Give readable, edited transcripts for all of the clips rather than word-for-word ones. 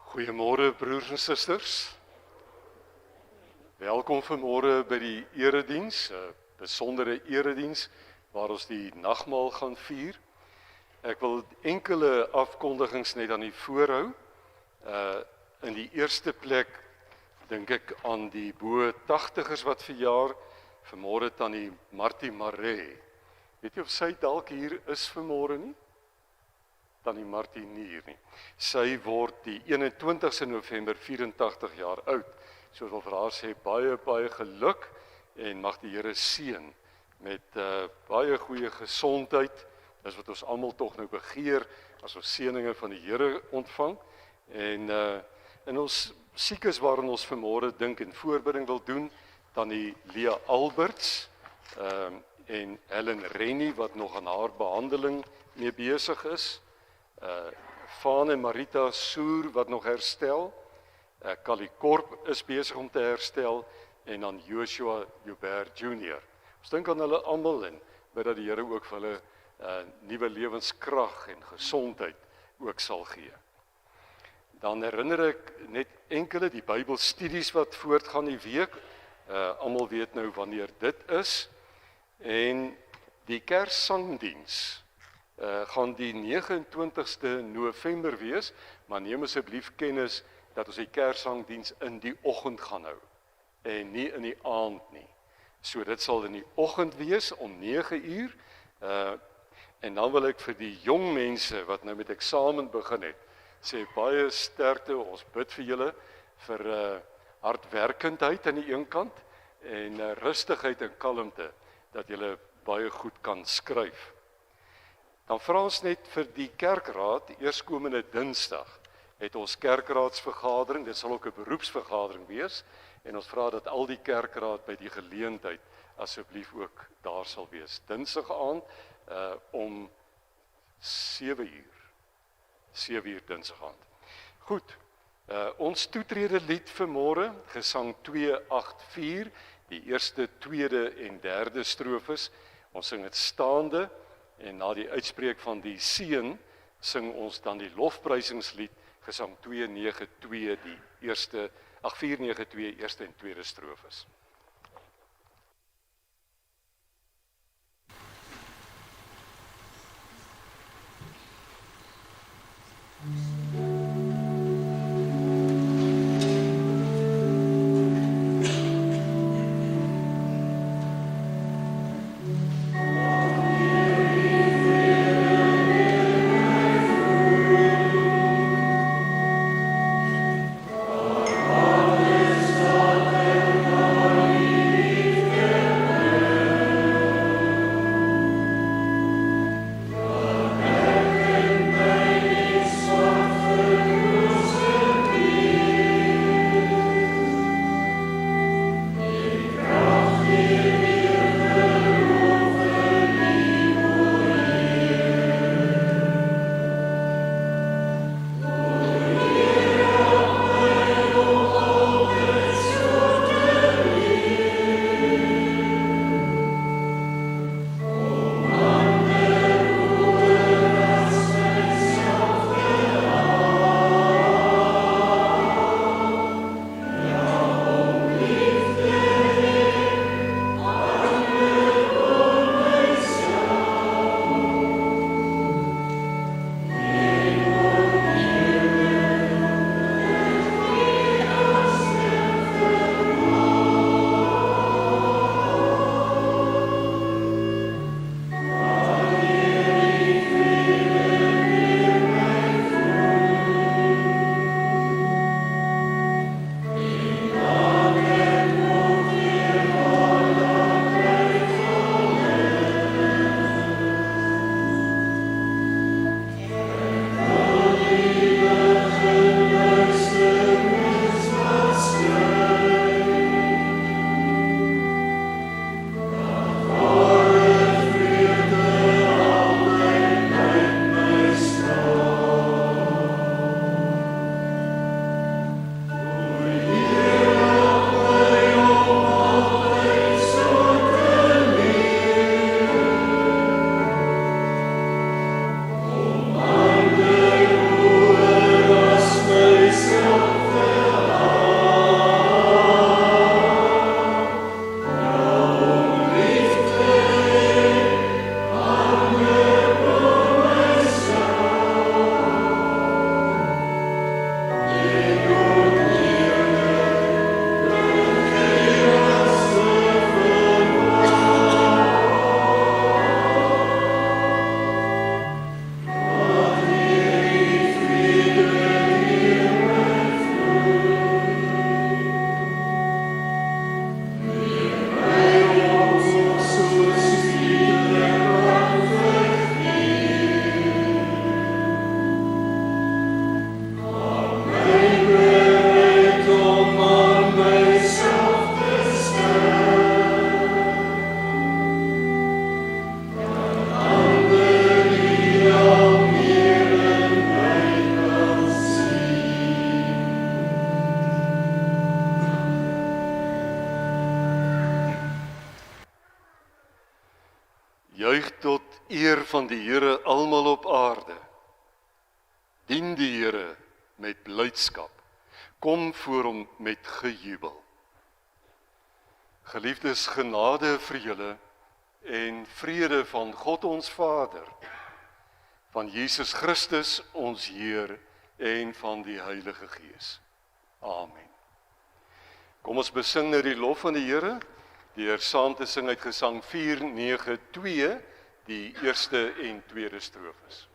Goeiemôre broers en susters. Welkom vanmôre by die erediens, 'n besondere erediens waar ons die nagmaal gaan vier. Ek wil enkele afkondigings net aan u voorhou. In die eerste plek dink ek aan die bo 80ers wat verjaar. Vanmôre tannie Martie Maree. Weet jy of sy dalk hier is vanmôre nie? Tannie Martie nie hier nie. Sy word die 21ste November 84 jaar oud. So ek wil vir haar sê baie geluk en mag die Here seën met baie goeie gesondheid. Dis wat ons almal tog nou begeer as ons seëninge van die Here ontvang. En in ons siekes waarin ons vanmôre dink en voorbereiding wil doen, tannie Lia Alberts en Helen Rennie wat nog aan haar behandeling mee besig is. Fane Marita Soer wat nog herstel, Kali Korp is besig om te herstel en dan Joshua Joubert Jr. Ons dink aan hulle almal en bid dat die Here ook vir hulle nuwe lewenskrag en gesondheid ook sal gee. Dan herinner ek net enkele die Bybelstudies wat voortgaan die week. Almal weet nou wanneer dit is en die Kerssangdiens gaan die 29ste November wees, maar neem asseblief kennis dat ons die Kerssangdiens in die oggend gaan hou en nie in die aand nie. So dit sal in die oggend wees om 9 uur en dan wil ek vir die jong mense wat nou met eksamen begin het, sê baie sterkte, ons bid vir julle vir hardwerkendheid aan die een kant en rustigheid en kalmte dat julle baie goed kan skryf. Dan vra ons net vir die kerkraad, eerskomende Dinsdag het ons kerkraadsvergadering, dit sal ook 'n beroepsvergadering wees en ons vra dat al die kerkraad by die geleentheid asseblief ook daar sal wees. Dinsdag aand om 7 uur. 7 uur Dinsdag aand. Goed. Ons toetrede lied vanmôre, gesang 284, die eerste, tweede en derde strofes. Ons sing dit staande en na die uitspreek van die seën sing ons dan die lofprysingslied, gesang 292, die eerste, 492, eerste en tweede strofes. Amen. Juig tot eer van die Here almal op aarde. Dien die Here met blydskap. Kom voor hom met gejubel. Geliefdes, genade vir julle en vrede van God ons Vader, van Jesus Christus ons Heer en van die Heilige Gees. Amen. Kom ons besing nou die lof van die Here, deur saam te sing uit Gesang 492, die eerste en tweede strofes.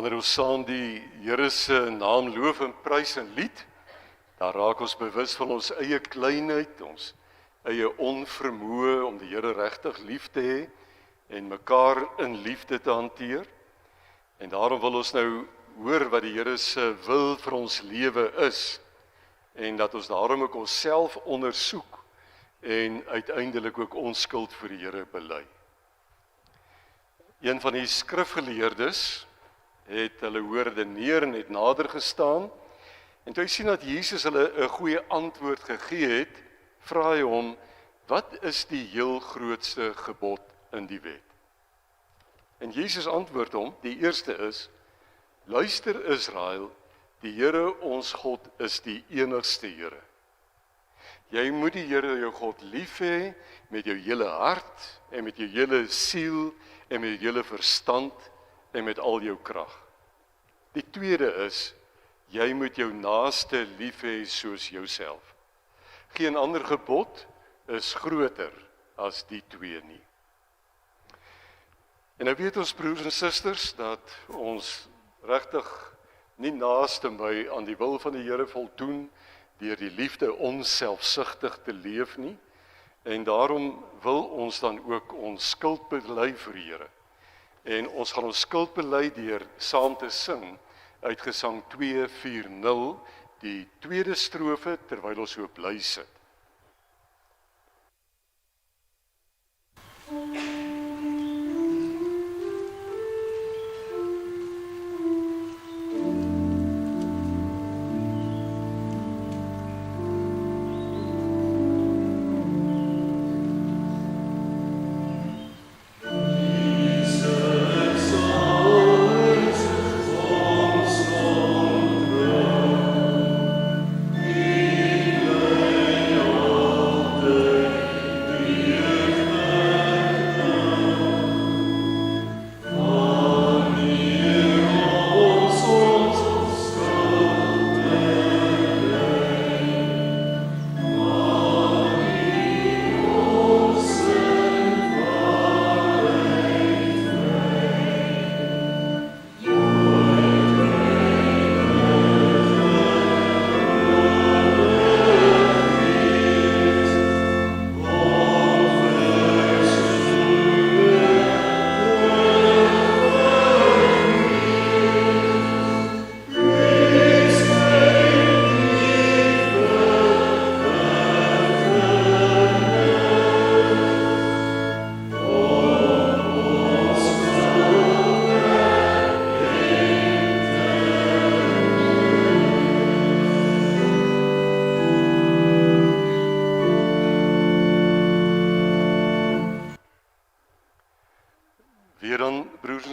Wanneer ons saam die Here se naam loof en prys en lied, dan raak ons bewus van ons eie kleinheid, ons eie onvermoë om die Here regtig lief te hê en mekaar in liefde te hanteer. En daarom wil ons nou hoor wat die Here se wil vir ons lewe is en dat ons daarom ook onsself ondersoek en uiteindelik ook ons skuld vir die Here bely. Een van die skrifgeleerdes het hulle woorde neer en het nader gestaan, en toe hy sien dat Jesus hulle 'n goeie antwoord gegee het, vra hy hom, wat is die heel grootste gebod in die wet? En Jesus antwoord hom, die eerste is, luister Israel, die Here ons God is die enigste Here. Jy moet die Here jou God lief hê met jou hele hart en met jou hele siel en met jou hele verstand en met al jou krag. Die tweede is, jy moet jou naaste lief hê soos jouself. Geen ander gebod is groter as die twee nie. En nou weet ons broers en susters dat ons regtig nie naaste my aan die wil van die Here voldoen deur die liefde onselfsugtig te leef nie. En daarom wil ons dan ook ons skuld bely vir die Here. En ons gaan ons skuld bely deur saam te sing uit Gesang 240, die tweede strofe, terwyl ons so bly sit.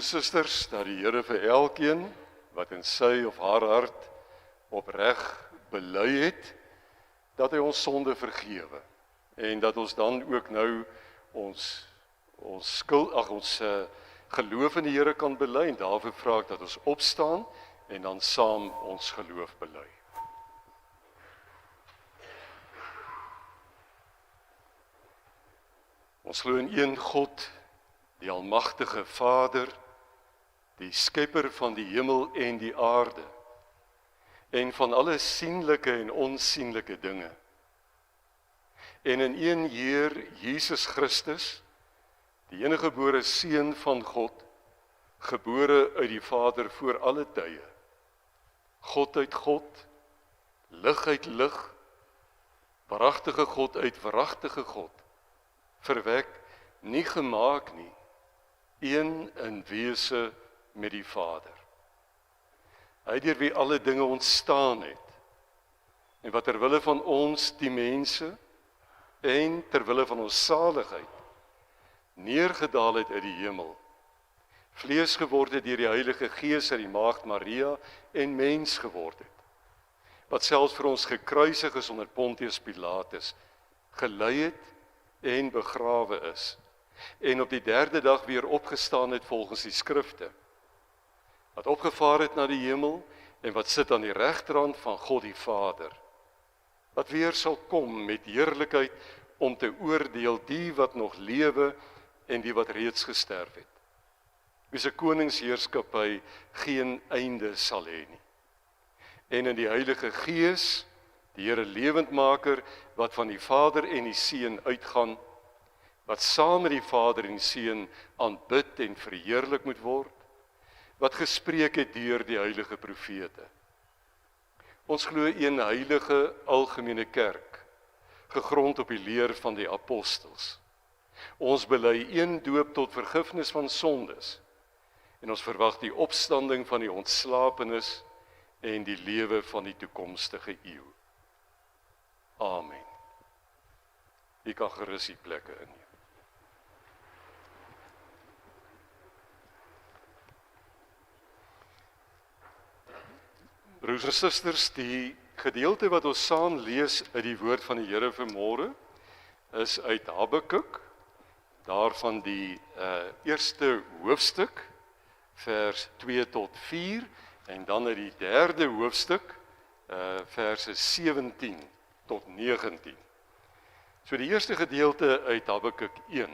susters, dat die Here vir elkeen wat in sy of haar hart opreg bely het, dat hy ons sonde vergewe en dat ons dan ook nou ons geloof in die Here kan bely, en daarvoor vra ek dat ons opstaan en dan saam ons geloof bely. Ons glo in een God, die almagtige Vader, die skepper van die hemel en die aarde, en van alle sienlike en onsienlike dinge. En in een Heer Jesus Christus, die eniggebore Seun van God, gebore uit die Vader voor alle tye, God uit God, lig uit lig, waaragtige God uit waaragtige God, verwek, nie gemaak nie, een in wese met die Vader. Hy deur wie alle dinge ontstaan het, en wat terwille van ons die mense, en terwille van ons saligheid, neergedaal het uit die hemel, vlees geword het deur die Heilige Gees uit die Maagd Maria, en mens geword het, wat selfs vir ons gekruisig is onder Pontius Pilatus, gelei het en begrawe is, en op die derde dag weer opgestaan het volgens die skrifte, wat opgevaar het na die hemel, en wat sit aan die regterhand van God die Vader, wat weer sal kom met heerlikheid, om te oordeel die wat nog lewe, en die wat reeds gesterf het, wie se koningsheerskappy geen einde sal hê nie. En in die Heilige Gees, die Here lewendmaker, wat van die Vader en die Seun uitgaan, wat saam met die Vader en die Seun aanbid en verheerlik moet word, wat gespreek het deur die heilige profete. Ons glo een heilige algemene kerk, gegrond op die leer van die apostels. Ons bely een doop tot vergifnis van sondes, en ons verwag die opstanding van die ontslapenis en die lewe van die toekomstige eeu. Amen. U kan gerus die plekke inneem. Broers en susters, die gedeelte wat ons saam lees uit die woord van die Here vanmôre is uit Habakuk, daarvan die eerste hoofstuk, vers 2 tot 4, en dan uit die derde hoofstuk, verse 17 tot 19. So die eerste gedeelte uit Habakuk 1.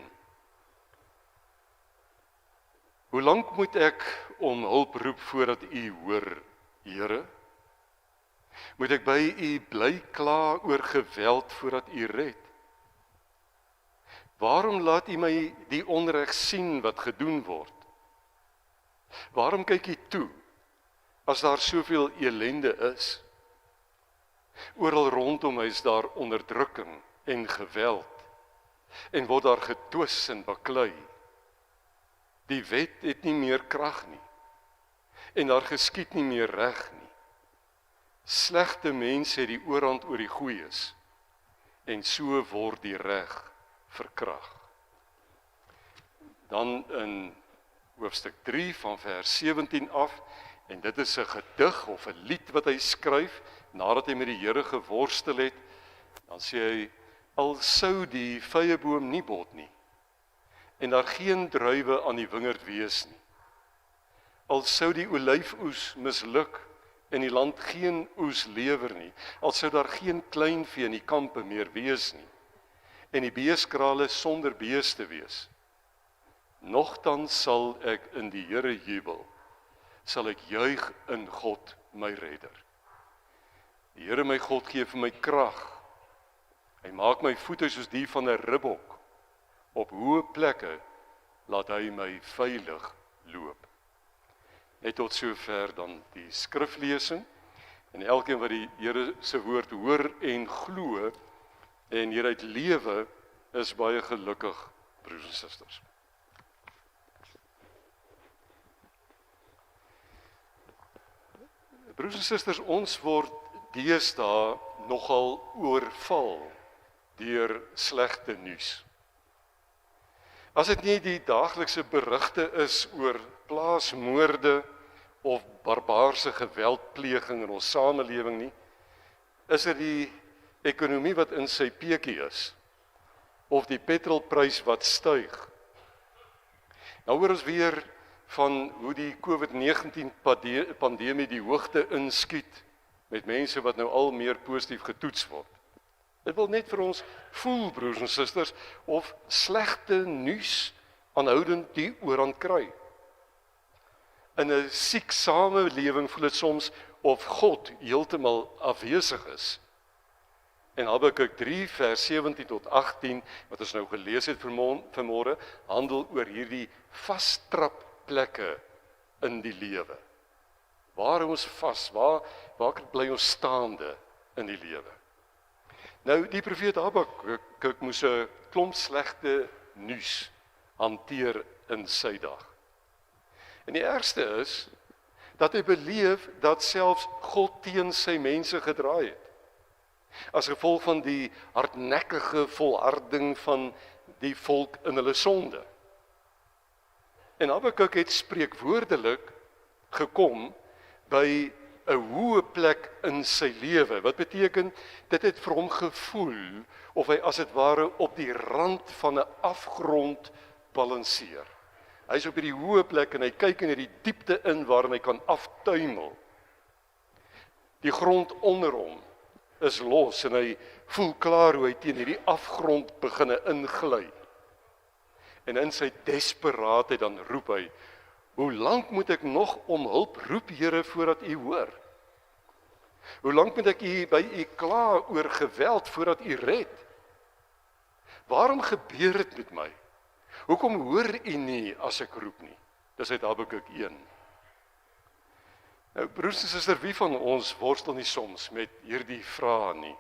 Hoe lank moet ek om hulp roep voordat u hoor, Here? Moet ek by u bly kla oor geweld voordat u red? Waarom laat u my die onreg sien wat gedoen word? Waarom kyk u toe as daar soveel elende is? Oral rondom my is daar onderdrukking en geweld, en word daar getwis en baklei. Die wet het nie meer krag nie, en daar geskied nie meer reg nie. Slegte mense het die oorhand oor die goeies, en so word die reg verkrag. Dan in hoofstuk 3 van vers 17 af, en dit is 'n gedig of 'n lied wat hy skryf, nadat hy met die Here geworstel het, dan sê hy, al sou die vyeboom nie bot nie, en daar geen druiwe aan die wingerd wees nie, al sou die olyfoes misluk, en die land geen oes lewer nie, al sou daar geen kleinvee in die kampe meer wees nie, en die beeskrale sonder beeste wees, nogtans sal ek in die Here jubel, sal ek juig in God my redder. Die Here my God gee vir my krag, hy maak my voete soos die van 'n ribbok, op hoë plekke laat hy my veilig loop. Net tot sover dan die skriflesing, en elkeen wat die Here se woord hoor en glo, en hieruit lewe, is baie gelukkig, broers en susters. Broers en susters, ons word deesdae nogal oorval deur slegte nuus. As dit nie die daaglikse berigte is oor plaasmoorde of barbaarse geweldpleging in ons samelewing nie, is dit die ekonomie wat in sy peekie is, of die petrolprys wat styg. Nou hoor ons weer van hoe die COVID-19 pandemie die hoogte inskiet, met mense wat nou al meer positief getoets word. Dit wil net vir ons voel, broers en susters, of slegte nuus aanhoudend die oorhand kry. In 'n siek samelewing voel dit soms of God heeltemal afwesig is. En Habakuk 3 vers 17 tot 18, wat ons nou gelees het vanmôre, handel oor hierdie vastraplekke in die lewe. Waar hou ons vas? Waar bly ons staande in die lewe? Nou, die profeet Habakuk moes 'n klomp slegte nuus hanteer in sy dag. En die ergste is, dat hy beleef dat selfs God teen sy mense gedraai het. As gevolg van die hardnekkige volharding van die volk in hulle sonde. En Habakuk het spreekwoordelik gekom by 'n hoë plek in sy lewe. Wat beteken, dit het vir hom gevoel of hy as dit ware op die rand van 'n afgrond balanseer. Hy is op hierdie hoë plek en hy kyk in hierdie diepte in waarin hy kan aftuimel. Die grond onder hom is los en hy voel klaar hoe hy teen hierdie afgrond beginne ingly. En in sy desperaatheid dan roep hy, hoe lank moet ek nog om hulp roep, Here, voordat U hoor? Hoe lank moet ek by U kla oor geweld voordat U red? Waarom gebeur dit met my? Hoekom hoor U nie as ek roep nie? Dis uit Habakuk 1. Nou, broers en susters, wie van ons worstel nie soms met hierdie vrae nie?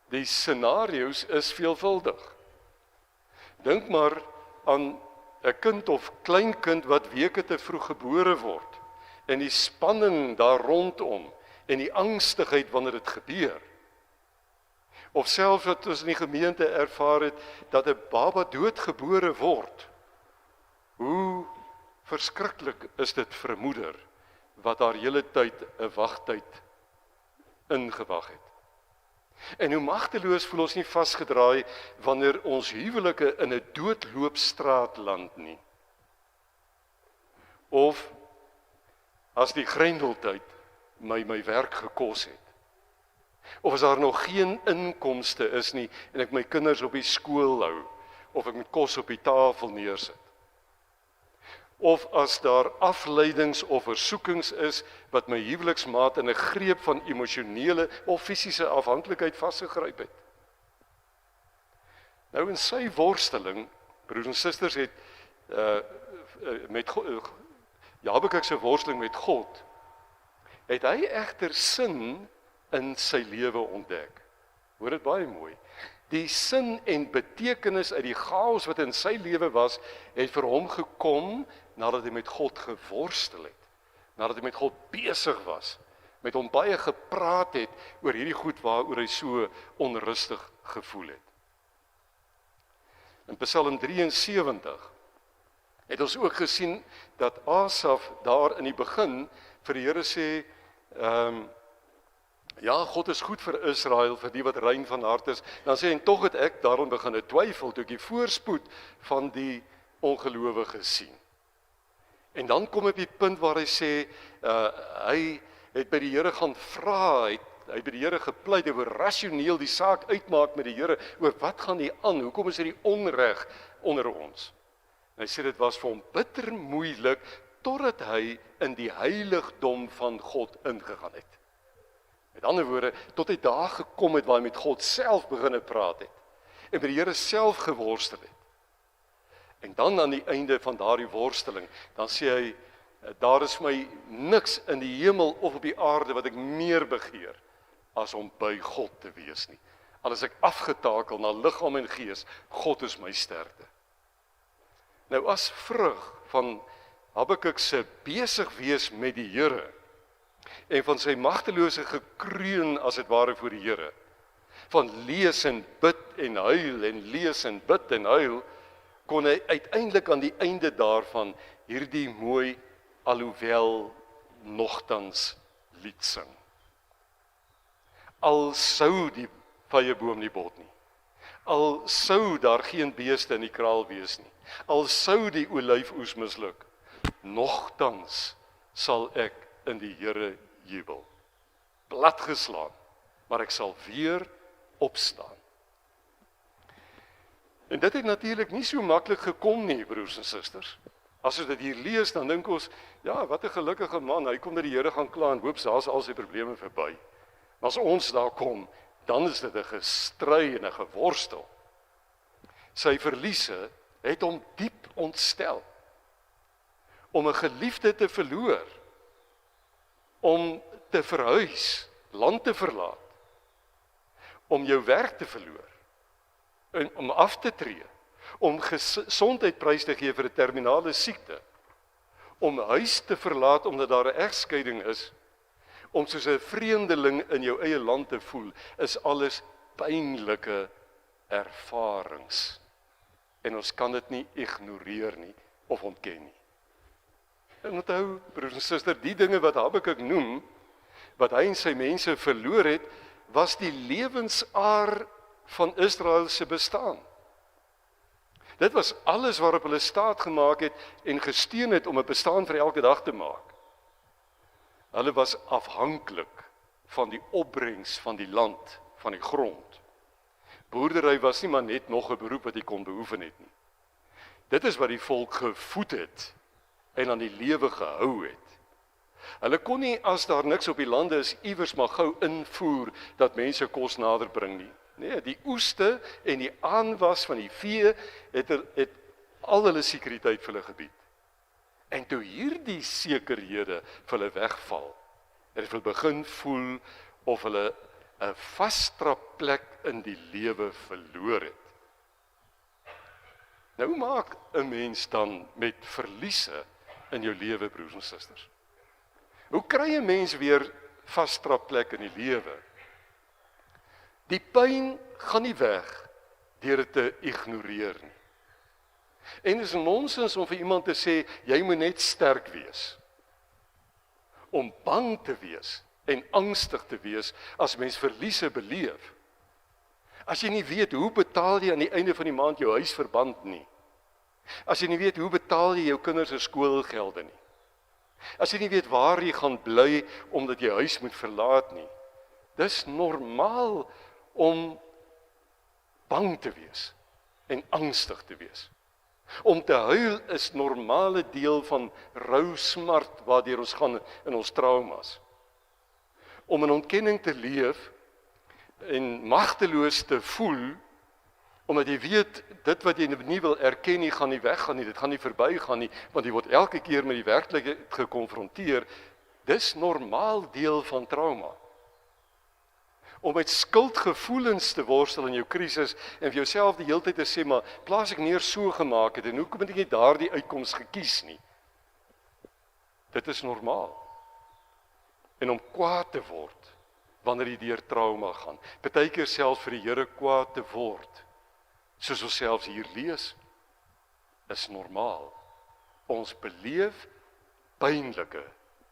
Die scenario's is veelvuldig. Dink maar aan 'n kind of kleinkind wat weke te vroeg gebore word en die spanning daar rondom en die angstigheid wanneer dit gebeur. Of selfs wat ons in die gemeente ervaar het dat 'n baba doodgebore word. Hoe verskriklik is dit vir 'n moeder wat haar hele tyd 'n wagtyd ingewag het. En hoe magteloos voel ons nie vasgedraai wanneer ons huwelike in 'n doodloopstraat land nie. Of as die grendeltyd my werk gekos het. Of as daar nog geen inkomste is nie en ek my kinders op die skool hou of ek met kos op die tafel neersit. Of as daar afleidings of versoekings is wat my huweliksmaat in 'n greep van emosionele of fisiese afhanklikheid vasgegryp het. Nou in sy worsteling, broers en susters, het Habakuk se worsteling met God, het hy egter sin in sy lewe ontdek. Hoor dit baie mooi. Die sin en betekenis uit die chaos wat in sy lewe was, het vir hom gekom nadat hy met God geworstel het. Nadat hy met God besig was, met hom baie gepraat het oor hierdie goed waaroor hy so onrustig gevoel het. In Psalm 73 het ons ook gesien dat Asaf daar in die begin vir die Here sê, ja, God is goed vir Israel, vir die wat rein van hart is. Dan sê hy, en tog het ek daarom begin twyfel, toe ek die voorspoed van die ongelowiges sien. En dan kom op die punt waar hy sê, hy het by die Here gaan vra, hy het by die Here gepleit, hy wil rasioneel die saak uitmaak met die Here, oor wat gaan hier aan, hoekom is die onreg onder ons? En hy sê dit was vir hom bitter moeilik, totdat hy in die heiligdom van God ingegaan het. Met ander woorde, tot hy daar gekom het waar hy met God self beginne praat het, en by die Here self geworstel het. En dan aan die einde van daardie worsteling, dan sê hy, daar is my niks in die hemel of op die aarde wat ek meer begeer, as om by God te wees nie. Al is ek afgetakel na liggaam en gees, God is my sterkte. Nou as vrug van Habakuk se besig wees met die Here, en van sy magtelose gekreun as dit ware voor die Here, van lees en bid en huil, en lees en bid en huil, kon hy uiteindelik aan die einde daarvan hierdie mooi alhoewel nogtans lied sing. Al sou die vyeboom nie bot nie, al sou daar geen beeste in die kraal wees nie, al sou die olyfoes misluk, nogtans sal ek in die Here jubel. Platgeslaan, maar ek sal weer opstaan. En dit het natuurlik nie so maklik gekom nie, broers en susters. As ons dit hier lees, dan dink ons, ja, wat 'n gelukkige man, hy kom na die Here gaan kla en hoop daar's al sy probleme verby. Maar as ons daar kom, dan is dit 'n gestry en 'n geworstel. Sy verliese het hom diep ontstel. Om 'n geliefde te verloor, om te verhuis, land te verlaat, om jou werk te verloor, en om af te tree, om gesondheid prys te gee vir 'n terminale siekte, om huis te verlaat omdat daar 'n egskeiding is, om soos 'n vreemdeling in jou eie land te voel, is alles pynlike ervarings. En ons kan dit nie ignoreer nie of ontken nie. En onthou, broers en susters, die dinge wat Habakuk noem, wat hy en sy mense verloor het, was die lewensaar van Israel se bestaan. Dit was alles waarop hulle staat gemaak het en gesteun het om 'n bestaan vir elke dag te maak. Hulle was afhanklik van die opbrengs van die land, van die grond. Boerdery was nie maar net nog 'n beroep wat jy kon beoefen het nie. Dit is wat die volk gevoed het en aan die lewe gehou het. Hulle kon nie, as daar niks op die lande is, iewers maar gou invoer dat mense kos nader bring nie. Nee, die oeste en die aanwas van die vee het al hulle sekuriteit vir hulle gebied. En toe hierdie sekerhede vir hulle wegval, het hulle begin voel of hulle 'n vastrap plek in die lewe verloor het. Nou, hoe maak 'n mens dan met verliese in jou lewe, broers en susters? Hoe kry 'n mens weer vastrap plek in die lewe? Die pyn gaan nie weg deur dit te ignoreer nie. En dit is nonsens om vir iemand te sê, jy moet net sterk wees. Om bang te wees en angstig te wees as mens verliese beleef. As jy nie weet, hoe betaal jy aan die einde van die maand jou huisverband nie. As jy nie weet, hoe betaal jy jou kinders se skoolgelde nie. As jy nie weet waar jy gaan bly omdat jy huis moet verlaat nie. Dis normaal om bang te wees en angstig te wees. Om te huil is normale deel van rou smart waardeur ons gaan in ons traumas. Om in ontkenning te leef en magteloos te voel, omdat jy weet, dit wat jy nie wil erken nie, gaan nie weggaan nie, dit gaan nie verbygaan nie, want jy word elke keer met die werklikheid gekonfronteer, dis normaal deel van trauma. Om met skuldgevoelens te worstel in jou krisis en vir jouself die hele tyd te sê, maar plaas ek neer so gemaak het en hoekom het ek nie daardie uitkoms gekies nie? Dit is normaal. En om kwaad te word wanneer jy deur trauma gaan, partykeer selfs vir die Here kwaad te word, soos ons selfs hier lees, is normaal. Ons beleef pynlike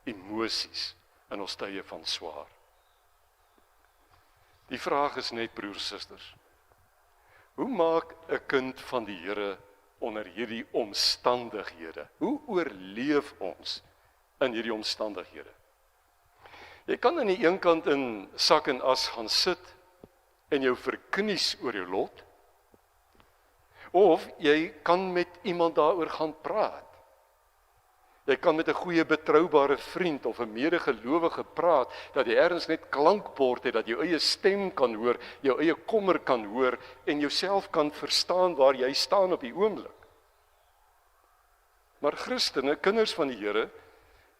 emosies in ons tye van swaar. Die vraag is net, broers en susters, hoe maak 'n kind van die Here onder hierdie omstandighede? Hoe oorleef ons in hierdie omstandighede? Jy kan aan die een kant in sak en as gaan sit en jou verknies oor jou lot, of jy kan met iemand daaroor gaan praat. Jy kan met 'n goeie betroubare vriend of 'n medegelowige praat, dat jy ergens net klankbord het, dat jou eie stem kan hoor, jou eie kommer kan hoor, en jouself kan verstaan waar jy staan op die oomblik. Maar Christene, kinders van die Here,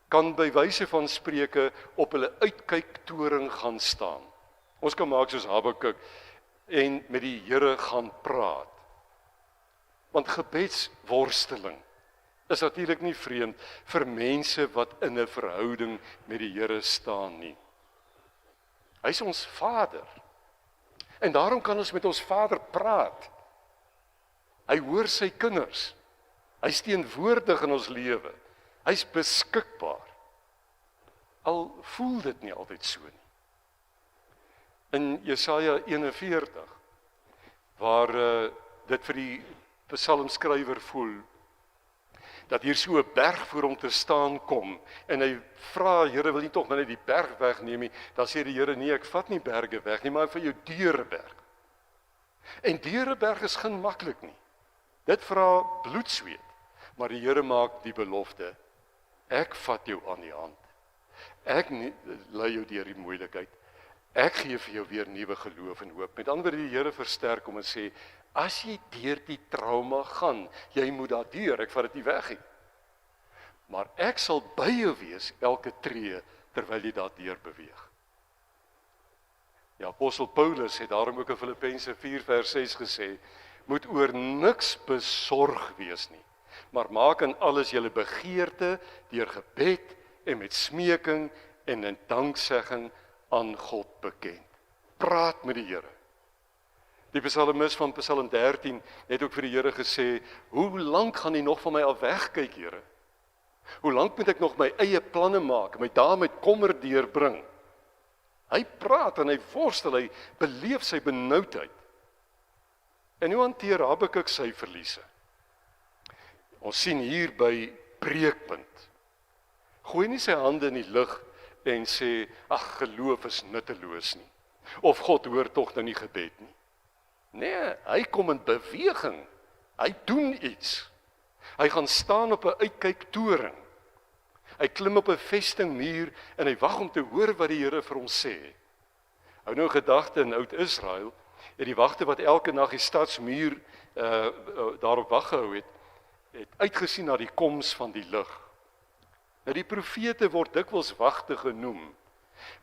kan by wyse van spreuke op hulle uitkyktoring gaan staan. Ons kan maak soos Habakuk en met die Here gaan praat. Want gebedsworsteling is natuurlik nie vreemd vir mense wat in 'n verhouding met die Here staan nie. Hy is ons Vader. En daarom kan ons met ons Vader praat. Hy hoor sy kinders. Hy's teenwoordig in ons lewe. Hy's beskikbaar. Al voel dit nie altyd so nie. In Jesaja 41, waar dit vir die psalmskrywer voel, dat hier so 'n berg voor hom te staan kom, en hy vra, Here, wil nie tog net die berg wegneem nie, dan sê die Here, nee, ek vat nie berge weg nie, maar vir jou Deureberg. En Deureberg is geen maklik nie. Dit vra bloedsweet, maar die Here maak die belofte, ek vat jou aan die hand. Ek lei jou deur die moeilikheid. Ek gee vir jou weer nuwe geloof en hoop. Met ander woorde, die Here versterk om en sê, as jy deur die trauma gaan, jy moet daar deur, ek vat dit nie weg nie. Maar ek sal by jou wees elke tree terwyl jy daar deur beweeg. Ja, apostel Paulus het daarom ook in Filippense 4 vers 6 gesê, moet oor niks besorg wees nie, maar maak in alles julle begeerte deur gebed en met smeking en in danksegging aan God bekend. Praat met die Here. Die psalmis van Psalm 13 het ook vir die Here gesê, hoe lank gaan U nog van my af wegkyk, Here? Hoe lank moet ek nog my eie planne maak, my dae met kommer deurbring? Hy praat en hy worstel, hy beleef sy benoudheid. En hoe hanteer Habakuk sy verliese? Ons sien hier by breekpunt. Gooi nie sy hande in die lug en sê, ag, geloof is nutteloos nie. Of God hoor tog nou nie gebed nie. Nee, hy kom in beweging. Hy doen iets. Hy gaan staan op 'n uitkyktoring. Hy klim op 'n vestingmuur en hy wag om te hoor wat die Here vir hom sê. Hou nou gedagte in Oud-Israel, het die wagte wat elke nag die stadsmuur daarop wag gehou het uitgesien na die koms van die lig. Nou die profete word dikwels wagte genoem,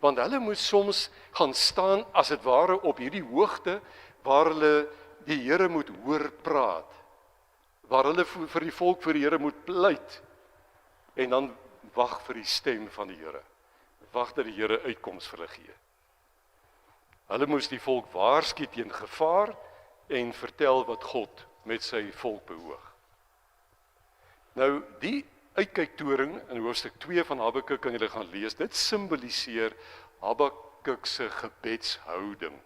want hulle moet soms gaan staan as dit ware op hierdie hoogte waar hulle die Here moet hoor praat, waar hulle vir die volk vir die Here moet pleit, en dan wag vir die stem van die Here, wag dat die Here uitkoms vir hulle gee. Hulle moes die volk waarsku teen gevaar en vertel wat God met sy volk beoog. Nou die uitkyktoring in hoofstuk 2 van Habakuk kan julle gaan lees, dit simboliseer Habakuk se gebedshouding.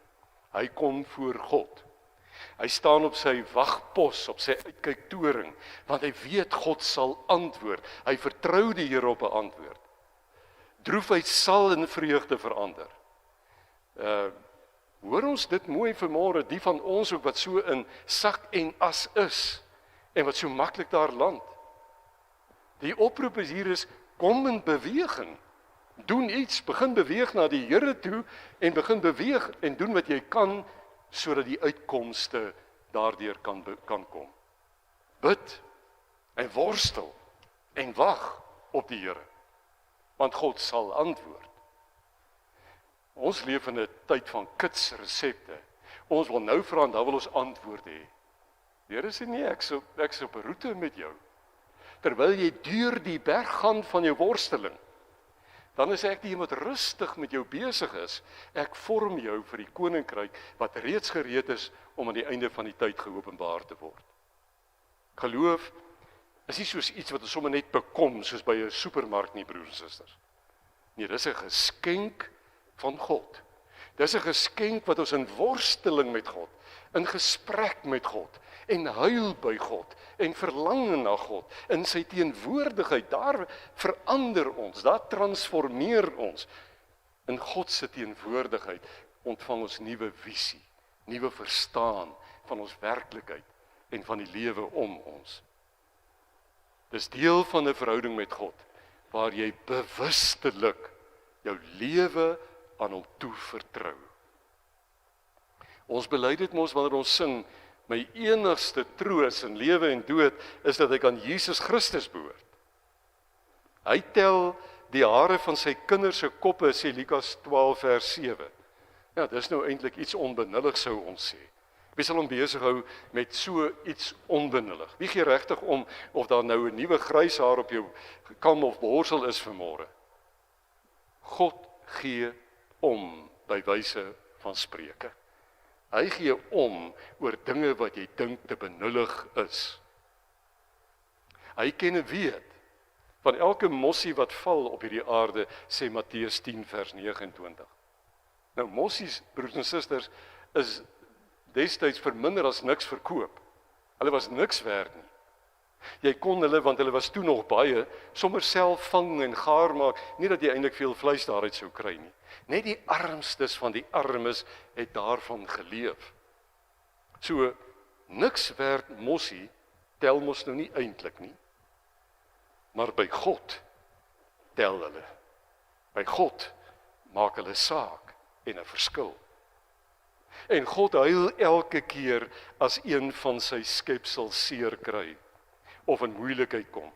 Hy kom voor God. Hy staan op sy wagpos, op sy uitkyktoring, want hy weet God sal antwoord. Hy vertrou die Here op 'n antwoord. Droefheid sal in vreugde verander. Hoor ons dit mooi vanmôre, die van ons ook wat so in sak en as is, en wat so maklik daar land. Die oproep is hier is, kom in beweging. Doen iets, begin beweeg na die Here toe, en begin beweeg en doen wat jy kan, sodat die uitkomste daardeur kan kom. Bid en worstel en wag op die Here, want God sal antwoord. Ons leef in 'n tyd van kitsresepte. Ons wil nou vra en dan wil ons antwoord hê. Die Here sê nee, ek's op 'n roete met jou. Terwyl jy deur die berg gaan van jou worsteling, dan is ek die wat rustig met jou besig is. Ek vorm jou vir die koninkryk wat reeds gereed is om aan die einde van die tyd geopenbaar te word. Geloof is nie soos iets wat ons sommer net bekom, soos by 'n supermark nie, broers en susters. Nee, dis 'n geskenk van God. Dis 'n geskenk wat ons in worsteling met God, in gesprek met God, en huil by God, en verlang na God, in sy teenwoordigheid, daar verander ons, daar transformeer ons. In God se teenwoordigheid ontvang ons nuwe visie, nuwe verstaan van ons werklikheid en van die lewe om ons. Dis deel van 'n verhouding met God, waar jy bewustelik jou lewe aan hom toe vertrou. Ons bely dit mos wanneer ons sing, my enigste troos in lewe en dood is dat ek aan Jesus Christus behoort. Hy tel die hare van sy kinders se koppe, sê Lukas 12 vers 7. Ja, dis nou eintlik iets onbenullig sou ons sê. Wie sal hom besig hou met so iets onbenullig? Wie gee regtig om of daar nou 'n nuwe grys haar op jou kam of borsel is vanmôre? God gee om by wyse van Spreuke. Hy gee om oor dinge wat jy dink te benullig is. Hy ken en weet van elke mossie wat val op hierdie aarde, sê Matteus 10 vers 29. Nou mossies, broers en susters, is destyds vir minder as niks verkoop. Hulle was niks werd nie. Jy kon hulle, want hulle was toe nog baie, sommer self vang en gaar maak, nie dat jy eintlik veel vleis daaruit sou kry nie. Net die armstes van die armes het daarvan geleef. So, niks werd mossie, tel mos nou nie eintlik nie. Maar by God tel hulle. By God maak hulle saak en 'n verskil. En God huil elke keer as een van sy skepsels seer kry of in moeilikheid kom.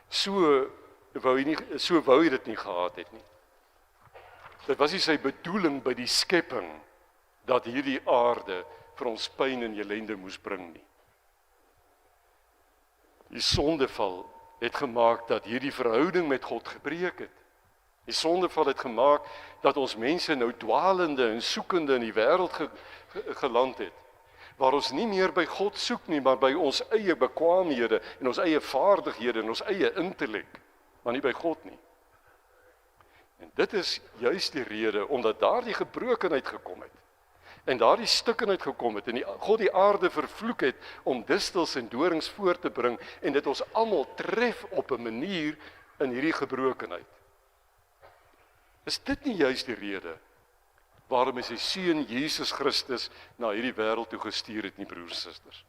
So wou hy dit nie gehad het nie. Dit was nie sy bedoeling by die skepping dat hierdie aarde vir ons pyn en ellende moes bring nie. Die sondeval het gemaak dat hierdie verhouding met God gebreek het. Die sondeval het gemaak dat ons mense nou dwalende en soekende in die wêreld geland het, waar ons nie meer by God soek nie, maar by ons eie bekwaamhede en ons eie vaardighede en ons eie intellek, maar nie by God nie. En dit is juist die rede, omdat daar die gebrokenheid gekom het, en daar die stikkenheid gekom het, en God die aarde vervloek het, om distels en dorings voort te bring, en dit ons almal tref op 'n manier in hierdie gebrokenheid. Is dit nie juist die rede, waarom hy sy seun Jesus Christus na hierdie wêreld toe gestuur het nie, broers en susters?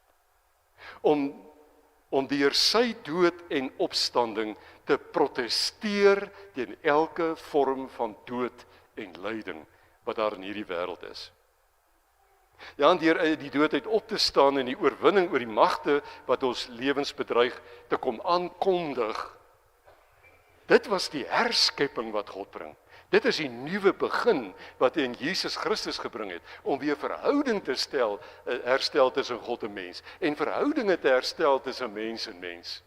Om deur sy dood en opstanding te protesteer teen elke vorm van dood en lyding wat daar in hierdie wêreld is. Ja, en deur die dood uit op te staan en die oorwinning oor die magte wat ons lewens bedreig te kom aankondig. Dit was die herskepping wat God bring. Dit is die nuwe begin wat hy in Jesus Christus gebring het, om weer verhouding te herstel tussen God en mens, en verhoudinge te herstel tussen mens en mens.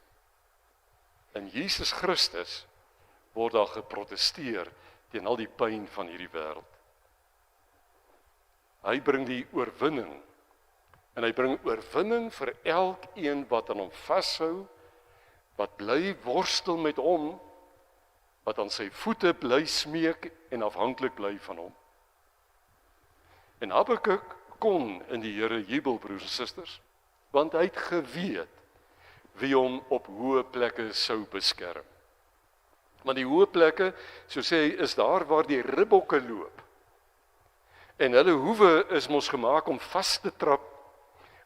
In Jesus Christus word daar geprotesteer teen al die pyn van hierdie wêreld. Hy bring die oorwinning, en hy bring oorwinning vir elkeen wat aan hom vashou, wat bly worstel met hom, wat aan sy voete bly smeek en afhanklik bly van hom. En Habakuk kon in die Here jubel, broers en susters, want hy het geweet wie hom op hoë plekke sou beskerm. Want die hoë plekke, so sê hy, is daar waar die ribbokke loop. En hulle hoewe is mos gemaak om vas te trap,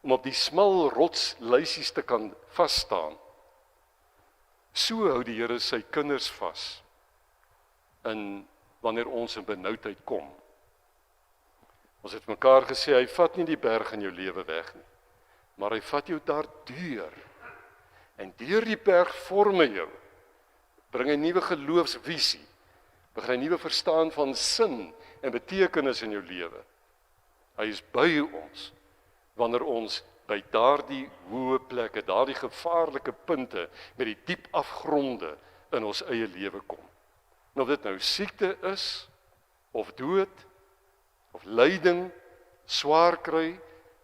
om op die smal rotsluisies te kan vasstaan. So hou die Here sy kinders vas, wanneer ons in benoudheid kom. Ons het mekaar gesê, hy vat nie die berg in jou lewe weg nie, maar hy vat jou daardeur. En deur die berg vorm hy jou, bring 'n nuwe geloofsvisie, begin 'n nuwe verstaan van sin en betekenis in jou lewe. Hy is by ons, wanneer ons by daardie hoë plekke, daardie gevaarlike punte, met die diep afgronde in ons eie lewe kom. En of dit nou siekte is, of dood, of lyding, swaar kry,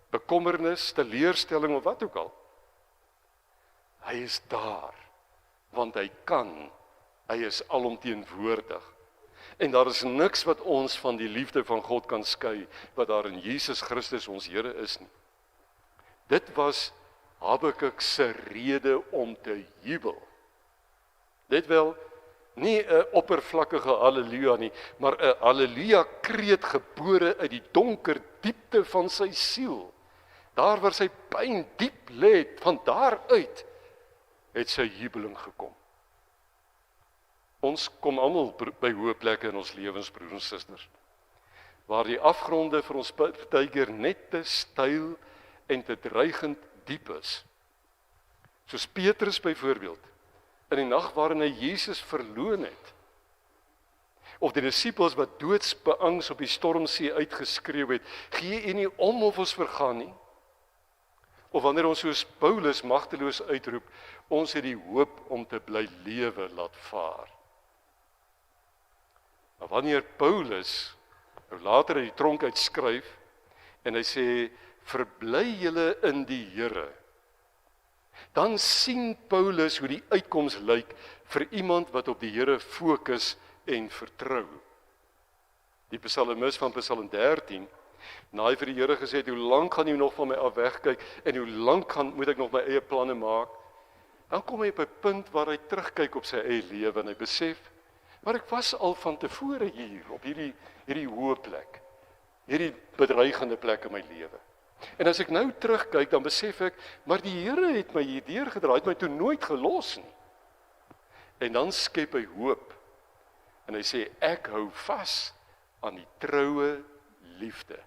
bekommernis, teleurstelling of wat ook al. Hy is daar, want hy kan, hy is alomteenwoordig. En daar is niks wat ons van die liefde van God kan skei, wat daar in Jesus Christus ons Here is nie. Dit was Habakuk se rede om te jubel. Dit wel, nie 'n oppervlakkige halleluja nie, maar 'n halleluja kreet gebore uit die donker diepte van sy siel. Daar waar sy pyn diep lê, van daaruit het sy jubeling gekom. Ons kom almal by hoë plekke in ons lewens, broers en susters, waar die afgronde vir ons partykeer net te styl en te dreigend diep is. Soos Petrus byvoorbeeld, in die nag waarin hy Jesus verloon het. Of die disippels wat doodsbeangs op die stormsee uitgeskreeu het, gee U nie om of ons vergaan nie. Of wanneer ons soos Paulus magteloos uitroep, ons het die hoop om te bly lewe laat vaar. Maar wanneer Paulus nou later uit die tronk uitskryf, En hy sê, verbly julle in die Here. Dan sien Paulus hoe die uitkoms lyk vir iemand wat op die Here fokus en vertrou. Die psalmis van Psalm 13, na hy vir die Here gesê het, hoe lank gaan jy nog van my af wegkyk, en hoe lank moet ek nog my eie planne maak, dan kom hy op 'n punt waar hy terugkyk op sy eie lewe, en hy besef, maar ek was al van tevore hier, op hierdie hoë plek, hierdie bedreigende plek in my lewe. En as ek nou terugkyk, dan besef ek, maar die Here het my hier deurgedraai, het my toe nooit gelos nie. En dan skep hy hoop, en hy sê, ek hou vas aan die troue liefde.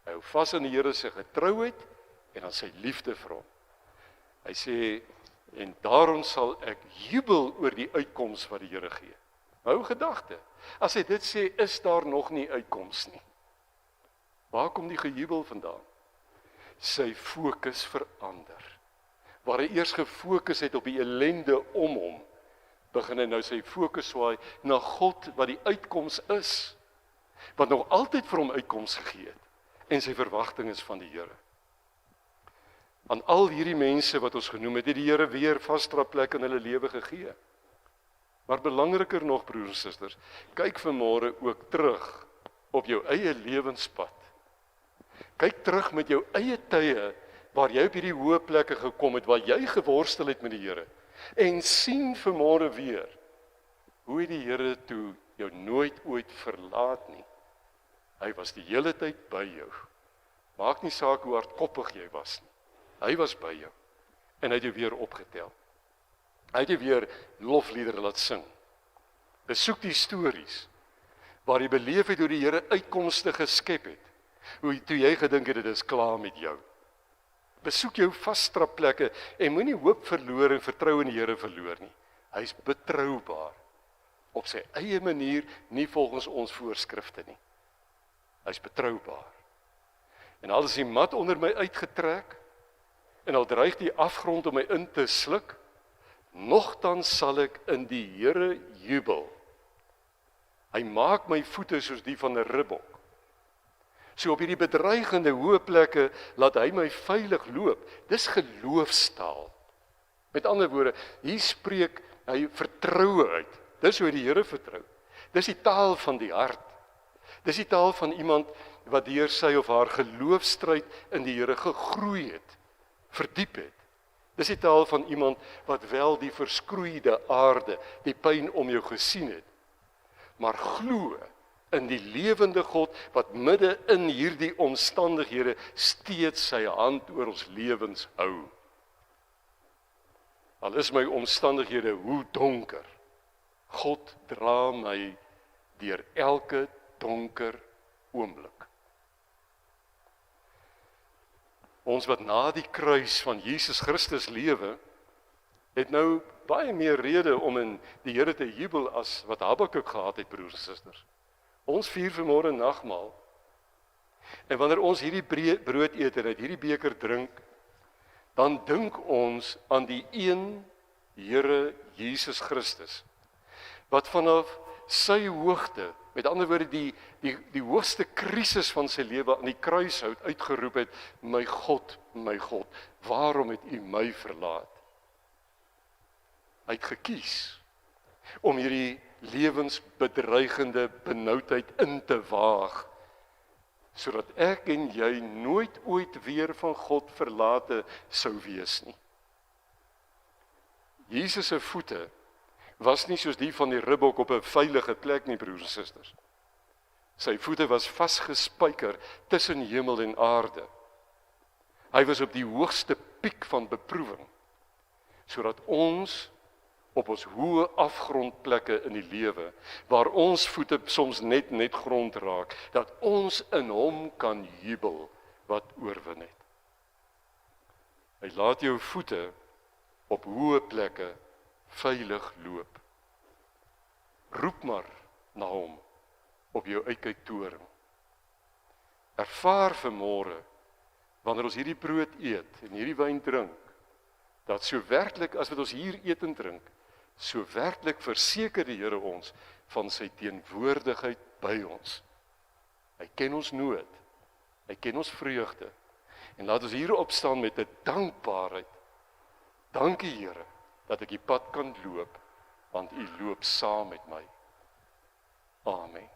Hy hou vas aan die Here se getrouheid, en aan sy liefde vir hom. Hy sê, en daarom sal ek jubel oor die uitkoms wat die Here gee. Hou gedagte, as hy dit sê, is daar nog nie uitkoms nie. Waar kom die gejubel vandaan? Sy fokus verander. Waar hy eers gefokus het op die ellende om hom, begin hy nou sy fokus swaai na God wat die uitkoms is, wat nog altyd vir hom uitkoms gegee het, en sy verwagting is van die Here. Aan al hierdie mense wat ons genoem het, het die Here weer vaste plek in hulle lewe gegee. Maar belangriker nog, broers en susters, kyk vanmôre ook terug op jou eie lewenspad. Kyk terug met jou eie tye, waar jy op hierdie hoë plekke gekom het, waar jy geworstel het met die Here, en sien vanmôre weer, hoe het die Here toe jou nooit ooit verlaat nie. Hy was die hele tyd by jou. Maak nie saak hoe hardkoppig jy was nie. Hy was by jou, en hy het jou weer opgetel. Hy het jou weer lofliedere laat sing. Besoek die stories, waar jy beleef het hoe die Here uitkomste geskep het, toe jy gedink het, dit is klaar met jou. Besoek jou vasstraplekke, en moenie hoop verloor en vertrou in die Here verloor nie. Hy is betroubaar, op sy eie manier, nie volgens ons voorskrifte nie. Hy is betroubaar. En al is die mat onder my uitgetrek, en al dreig die afgrond om my in te sluk, nogtans sal ek in die Here jubel. Hy maak my voete soos die van 'n ribbok. So op hierdie bedreigende hoë plekke laat hy my veilig loop. Dis geloofstaal. Met ander woorde, hier spreek hy vertroue uit. Dis hoe hy die Here vertrou. Dis die taal van die hart. Dis die taal van iemand wat deur sy of haar geloofstryd in die Here gegroei het, verdiep het. Dis die taal van iemand wat wel die verskroeide aarde, die pyn om jou gesien het, maar glo in die lewende God wat midde in hierdie omstandighede steeds sy hand oor ons lewens hou. Al is my omstandighede hoe donker, God dra my deur elke donker oomblik. Ons wat na die kruis van Jesus Christus lewe, het nou baie meer rede om in die Here te jubel as wat Habakuk gehad het, broers en susters. Ons vier vanmôre nagmaal. En wanneer ons hierdie brood eet en uit hierdie beker drink, dan dink ons aan die een Here Jesus Christus, wat vanaf sy hoogte, met ander woorde die hoogste krisis van sy lewe aan die kruishout uitgeroep het, my God, waarom het U my verlaat? Hy het gekies om hierdie lewensbedreigende benoudheid in te waag, sodat ek en jy nooit ooit weer van God verlate sou wees nie. Jesus se voete was nie soos die van die ribbok op 'n veilige plek nie, broers en susters. Sy voete was vasgespijker tussen hemel en aarde. Hy was op die hoogste piek van beproewing, sodat ons op ons hoë afgrondplekke in die lewe, waar ons voete soms net grond raak, dat ons in hom kan jubel wat oorwin het. Hy laat jou voete op hoë plekke veilig loop. Roep maar na hom op jou uitkyktoring. Ervaar vanmôre, wanneer ons hierdie brood eet en hierdie wyn drink, dat so werklik as wat ons hier eet en drink, so werklik verseker die Here ons van sy teenwoordigheid by ons. Hy ken ons nood, Hy ken ons vreugde. En laat ons hier opstaan met 'n dankbaarheid. Dankie Here, dat ek die pad kan loop, want U loop saam met my. Amen.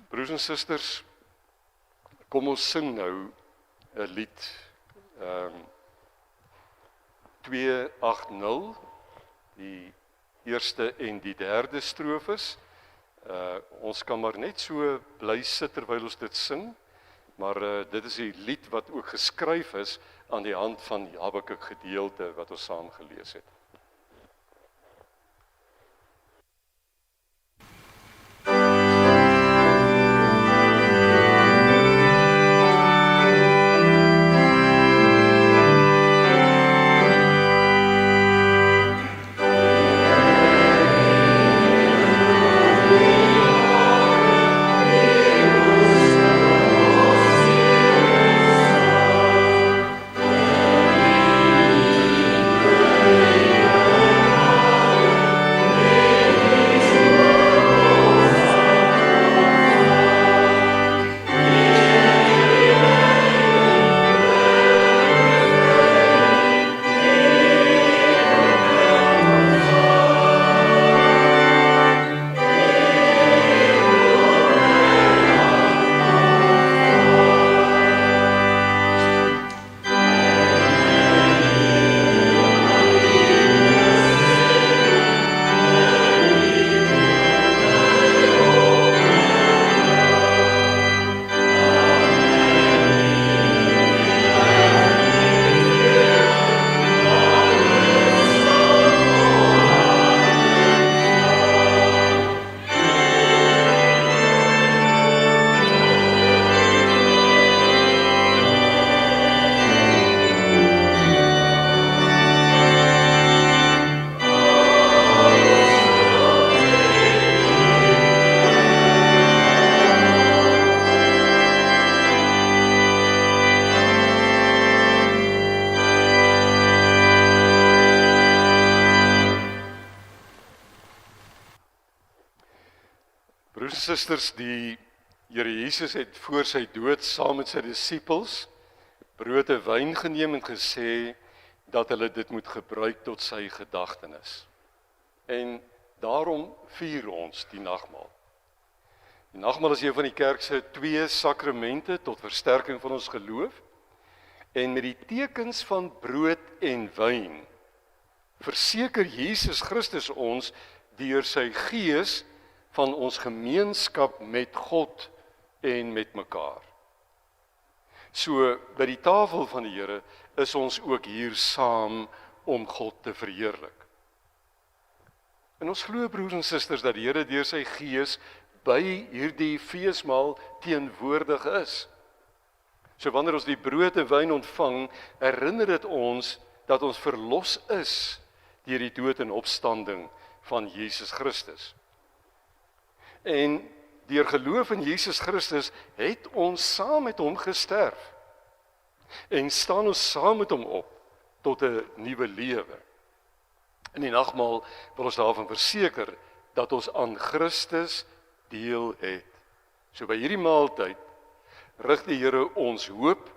Broers en susters, kom ons sing nou 'n lied 280, die eerste en die derde strofes. Ons kan maar net so bly sit terwyl ons dit sing, maar dit is 'n lied wat ook geskryf is aan die hand van Habakuk gedeelte wat ons saam gelees het. Broers en susters, die Here Jesus het voor sy dood saam met sy disippels brood en wyn geneem en gesê dat hulle dit moet gebruik tot sy gedagtenis. En daarom vier ons die nagmaal. Die nagmaal is een van die kerk se 2 sakramente tot versterking van ons geloof. En met die tekens van brood en wyn verseker Jesus Christus ons deur sy Gees van ons gemeenskap met God en met mekaar. So by die tafel van die Here is ons ook hier saam om God te verheerlik. En ons glo, broers en susters, dat die Here deur sy Gees by hierdie feesmaal teenwoordig is. So wanneer ons die brood en wyn ontvang, herinner dit ons dat ons verlos is deur die dood en opstanding van Jesus Christus. En deur geloof in Jesus Christus het ons saam met hom gesterf. En staan ons saam met hom op tot 'n nuwe lewe. In die nagmaal wil ons daarvan verseker dat ons aan Christus deel het. So by hierdie maaltyd rig die Here ons hoop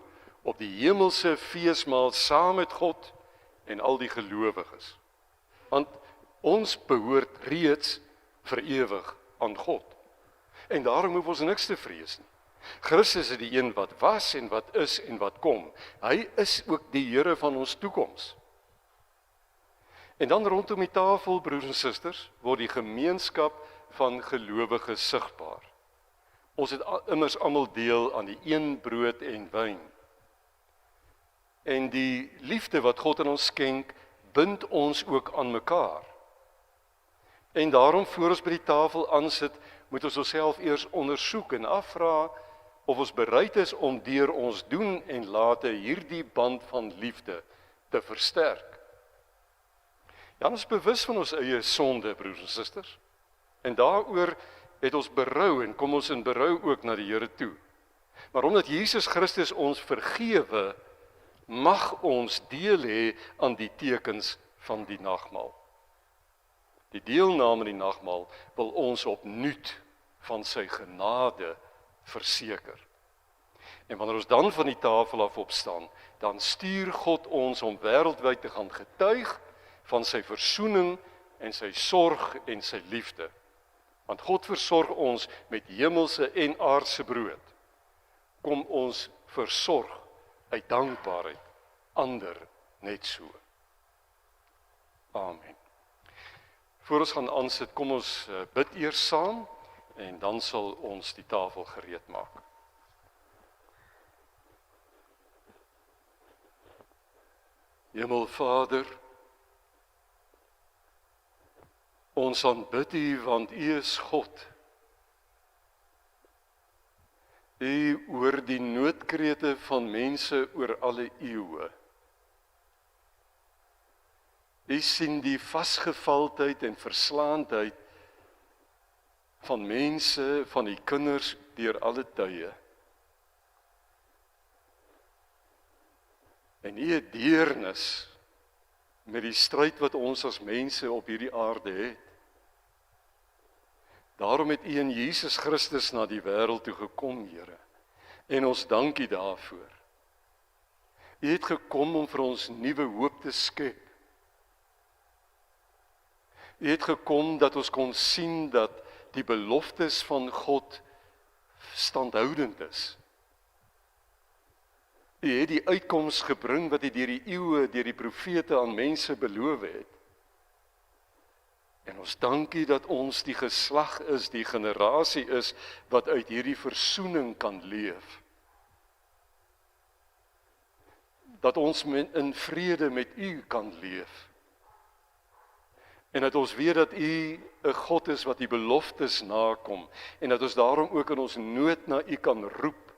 op die hemelse feesmaal saam met God en al die gelowiges. Want ons behoort reeds vir ewig aan God. En daarom hoef ons niks te vrees nie. Christus is die een wat was en wat is en wat kom. Hy is ook die Here van ons toekoms. En dan rondom die tafel, broers en susters, word die gemeenskap van gelowiges sigbaar. Ons het immers almal deel aan die een brood en wyn. En die liefde wat God aan ons skenk, bind ons ook aan mekaar. En daarom voor ons by die tafel aansit, moet ons onsself eers ondersoek en afvra of ons bereid is om deur ons doen en late hierdie band van liefde te versterk. Ja, ons is bewus van ons eie sonde, broers en susters. En daaroor het ons berou en kom ons in berou ook na die Here toe. Maar omdat Jesus Christus ons vergewe, mag ons deel hê aan die tekens van die nagmaal. Die deelname aan die nagmaal wil ons opnuut van sy genade verseker. En wanneer ons dan van die tafel af opstaan, dan stuur God ons om wêreldwyd te gaan getuig van sy versoening en sy sorg en sy liefde. Want God versorg ons met hemelse en aardse brood. Kom ons versorg uit dankbaarheid ander net so. Amen. Voor ons gaan aansit, kom ons bid eers saam en dan sal ons die tafel gereed maak. Hemelvader, ons aanbid U want U is God. U hoor die noodkrete van mense oor alle eeue. U sien die vasgevaldheid en verslaandheid van mense, van die kinders deur alle tye. En U het deernis met die stryd wat ons as mense op hierdie aarde het. Daarom het U in Jesus Christus na die wêreld toe gekom, Here. En ons dank U daarvoor. U het gekom om vir ons nuwe hoop te skep. U het gekom dat ons kon sien dat die beloftes van God standhoudend is. U het die uitkoms gebring wat U deur die eeue, deur die profete aan mense beloof het. En ons dank U dat ons die geslag is, die generasie is, wat uit hierdie versoening kan leef. Dat ons in vrede met U kan leef. En dat ons weet dat U 'n God is wat die beloftes nakom. En dat ons daarom ook in ons nood na U kan roep.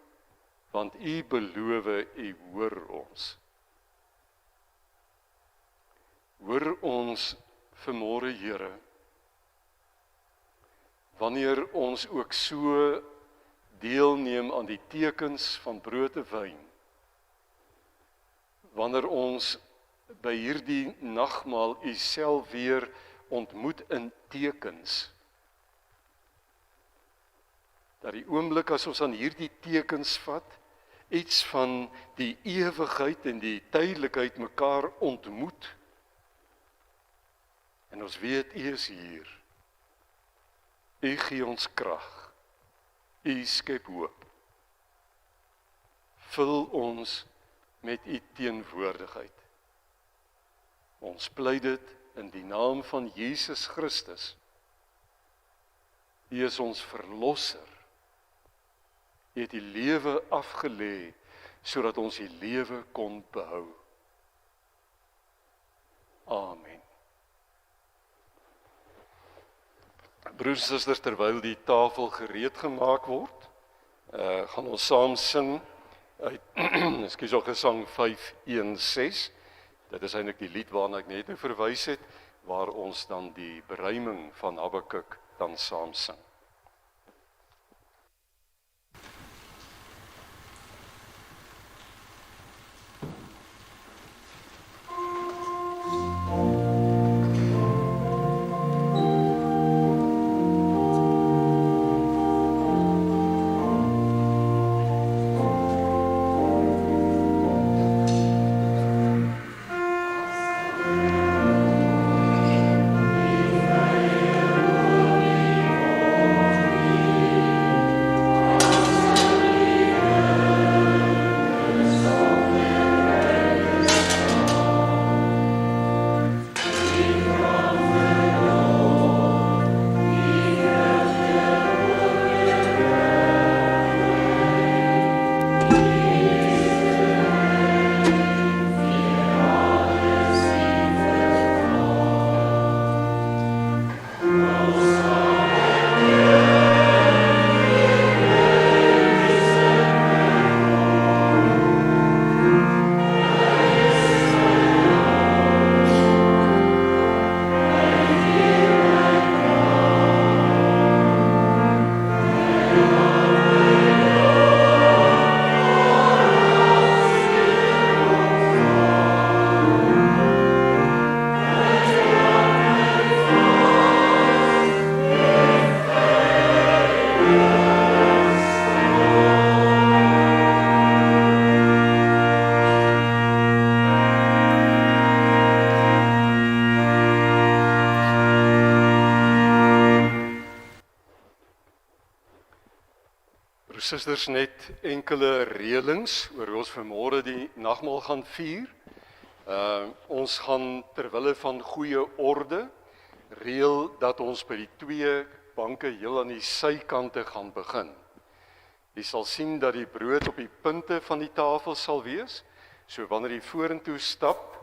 Want U beloof, U hoor ons. Hoor ons vanmôre, Here, wanneer ons ook so deelneem aan die tekens van brood en wyn, wanneer ons by hierdie nagmaal U self weer ontmoet in tekens, dat die oomblik as ons aan hierdie tekens vat, iets van die ewigheid en die tydelikheid mekaar ontmoet, en ons weet U is hier. U gee ons krag. U skep hoop. Vul ons met U teenwoordigheid. Ons pleit dit in die naam van Jesus Christus. U is ons verlosser. U het die lewe afgelê sodat ons die lewe kon behou. Amen. Broers en susters, terwyl die tafel gereed gemaak word, gaan ons saam sing uit Gesang 5:1-6. Dit is eintlik die lied waarna ek net verwys het, waar ons dan die beruiming van Habakuk dan saam sing. Oh Susters, net enkele reëlings oor hoe ons vanmôre die nagmaal gaan vier. Ons gaan ter wille van goeie orde reël dat ons by die twee banke heel aan die sykante gaan begin. Jy sal sien dat die brood op die punte van die tafel sal wees. So wanneer jy vorentoe stap,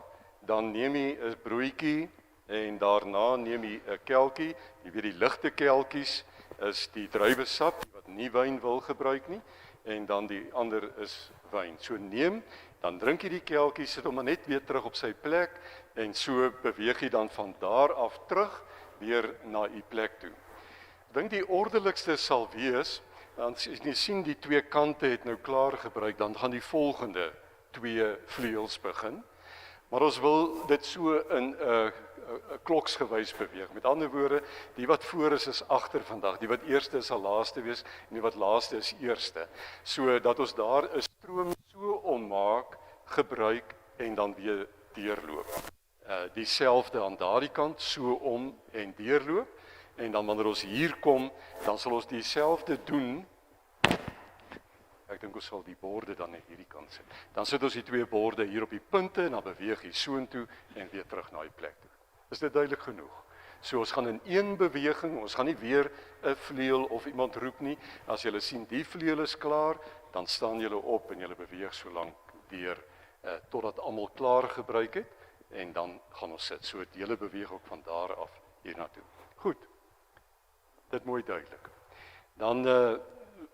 dan neem jy 'n broodjie en daarna neem jy 'n kelkie. Jy weet die ligte kelkies is die druiwesap wat nie wyn wil gebruik nie, en dan die ander is wyn. So neem, dan drink jy die kelkie, sit hom net weer terug op sy plek, en so beweeg jy dan van daar af terug weer na u plek toe. Ek dink die ordelikste sal wees, want as jy sien die twee kante het nou klaar gebruik, dan gaan die volgende twee vleuels begin. Maar ons wil dit so in 'n kloksgewys beweeg. Met ander woorde, die wat voor is agter vandag, die wat eerste is sal laaste wees, en die wat laaste is eerste. So dat ons daar 'n stroom so ommaak, gebruik en dan weer deurloop. Dieselfde aan daardie kant, so om en deurloop. En dan wanneer ons hier kom, dan sal ons dieselfde doen. Ek dink ons sal die borde dan net hierdie kant sit. Dan sit ons die twee borde hier op die punte, en dan beweeg jy soontoe en weer terug na die plek toe. Is dit duidelik genoeg? So ons gaan in een beweging, ons gaan nie weer 'n vleuel of iemand roep nie. As julle sien die vleuel is klaar, dan staan julle op en julle beweeg so lank weer totdat almal klaar gebruik het, en dan gaan ons sit. So julle beweeg ook van daar af hiernatoe. Goed. Dit mooi duidelik. Dan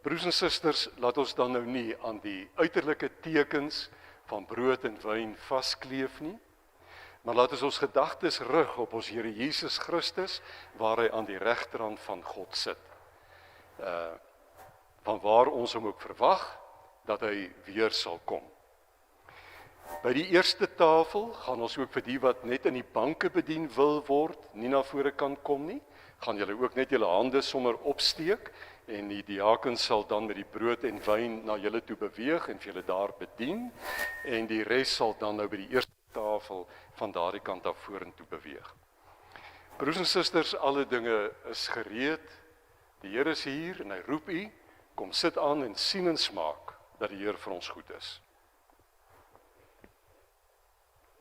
broers en susters, laat ons dan nou nie aan die uiterlike tekens van brood en wyn vaskleef nie, maar laat ons gedagtes rig op ons Here Jesus Christus, waar hy aan die regterhand van God sit. Van waar ons hom ook verwag, dat hy weer sal kom. By die eerste tafel gaan ons ook vir die wat net in die banke bedien wil word, nie na vore kan kom nie, gaan julle ook net julle hande sommer opsteek, en die diaken sal dan met die brood en wyn na julle toe beweeg en vir julle daar bedien, en die res sal dan nou by die eerste tafel van daardie kant af vorentoe beweeg. Broers en susters, alle dinge is gereed. Die Here is hier en hy roep u, kom sit aan en sien en smaak dat die Here vir ons goed is.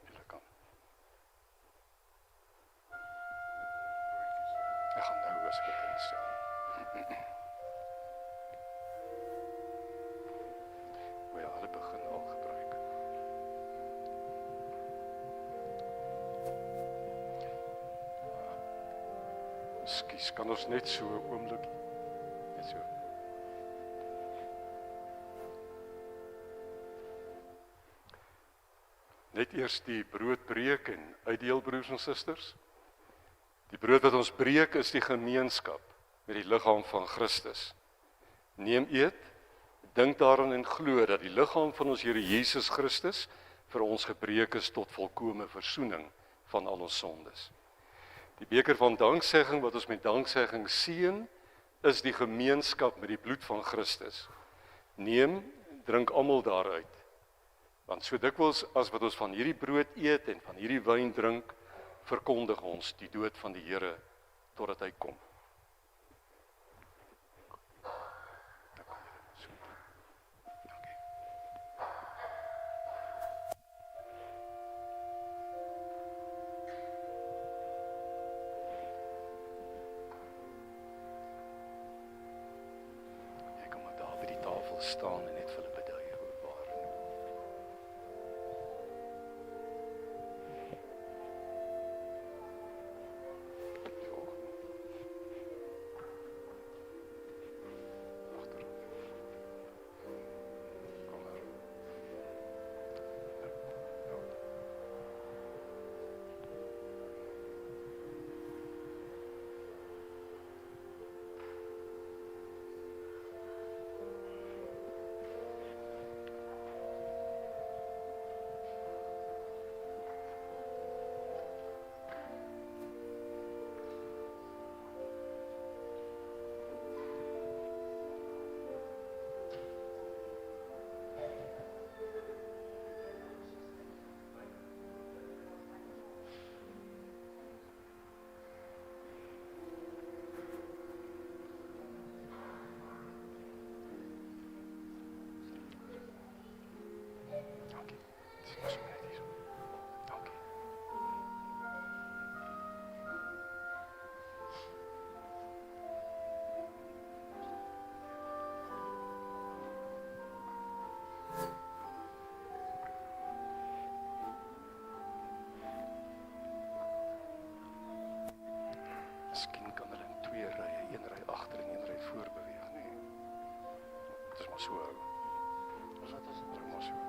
Julle kan. Ek gaan nou as ek dit instel. Maar ja, hulle begin al gebruik. Skus, kan ons net so 'n oomblik, net so. Net eers die brood breek en uitdeel, broers en susters. Die brood wat ons breek is die gemeenskap met die liggaam van Christus. Neem eet, dink daaraan en glo dat die liggaam van ons Here Jesus Christus vir ons gebreek is tot volkome versoening van al ons sondes. Die beker van danksegging wat ons met danksegging seën, is die gemeenskap met die bloed van Christus. Neem, drink almal daaruit. Want so dikwels as wat ons van hierdie brood eet en van hierdie wyn drink, verkondig ons die dood van die Here totdat hy kom. Jy kan maar daar by die tafel staan en net vir hulle bidui oor waar. maar so hou. Ons het ons bring maar so.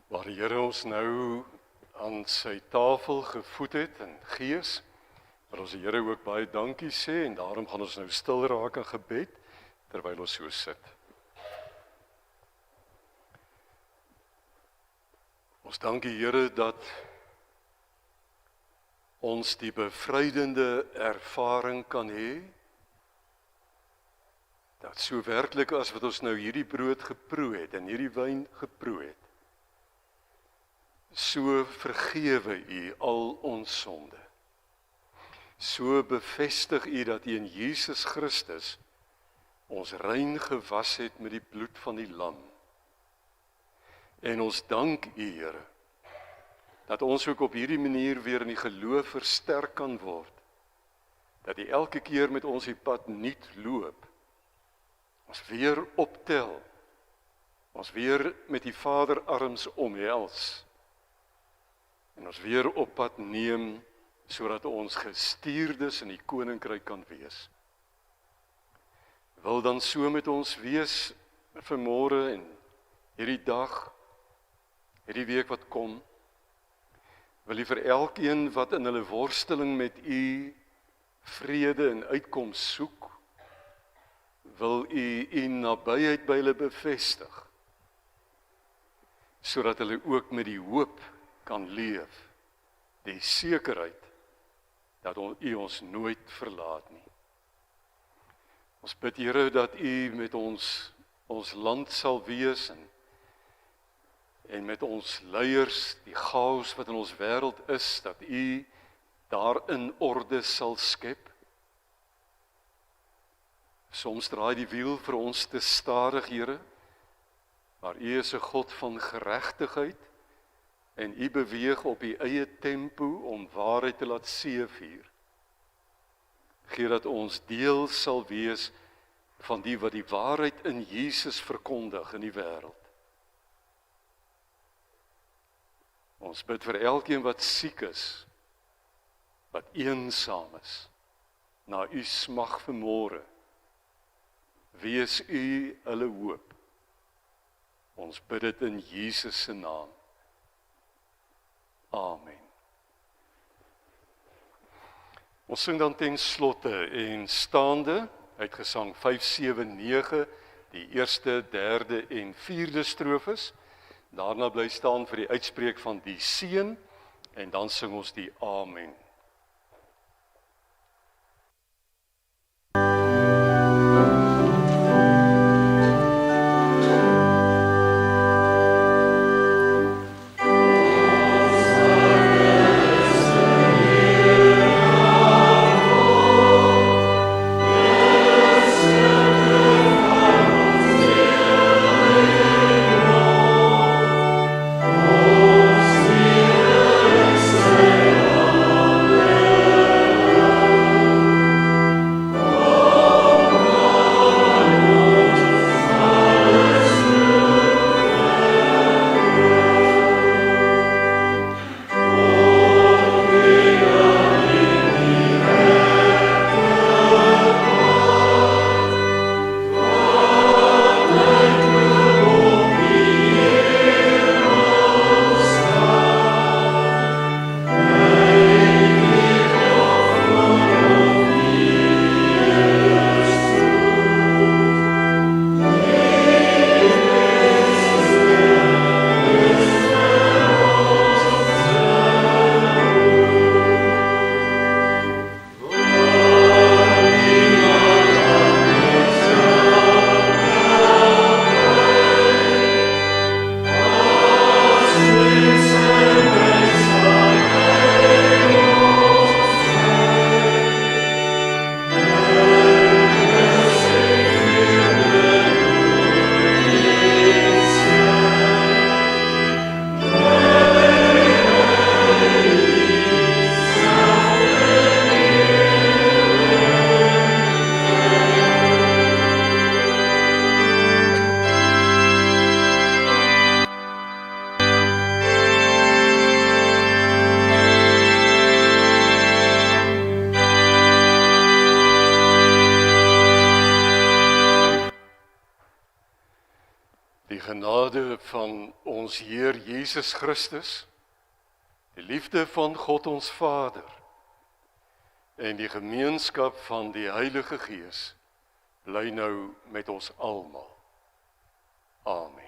waar die Here ons nou aan sy tafel gevoed het in gees, maar ons die Here ook baie dankie sê en daarom gaan ons nou stil raak in gebed terwyl ons so sit. Ons dank die Here dat ons die bevrydende ervaring kan hê, dat so werklik as wat ons nou hierdie brood geproe het en hierdie wyn geproe het, so vergewe U al ons sonde. So bevestig U dat U in Jesus Christus ons rein gewas het met die bloed van die lam. En ons dank U, Here, dat ons ook op hierdie manier weer in die geloof versterk kan word, dat U elke keer met ons die pad nuut loop, ons weer optel, ons weer met die Vaderarms omhels, en ons weer op pad neem, sodat ons gestuurdes in die koninkryk kan wees. Wil dan so met ons wees vanmôre en hierdie dag, hierdie week wat kom, wil U vir elkeen wat in hulle worsteling met U vrede en uitkoms soek, wil U nabyheid by hulle bevestig, sodat hulle ook met die hoop kan leef, die sekerheid dat U ons nooit verlaat nie. Ons bid, Here, dat U met ons land sal wees en met ons leiers, die chaos wat in ons wêreld is, dat U daarin orde sal skep. Soms draai die wiel vir ons te stadig, Here, maar U is 'n God van geregtigheid en U beweeg op U eie tempo om waarheid te laat seëvier. Gee dat ons deel sal wees van die wat die waarheid in Jesus verkondig in die wêreld. Ons bid vir elkeen wat siek is, wat eensaam is, na U smag vanmôre. Wees U hulle hoop. Ons bid dit in Jesus se naam. Amen. Ons sing dan ten slotte en staande uit Gesang 579, die eerste, derde en vierde strofes. Daarna bly staan vir die uitspreek van die seën en dan sing ons die amen. ons Heer Jesus Christus, die liefde van God ons Vader en die gemeenskap van die Heilige Gees bly nou met ons almal. Amen.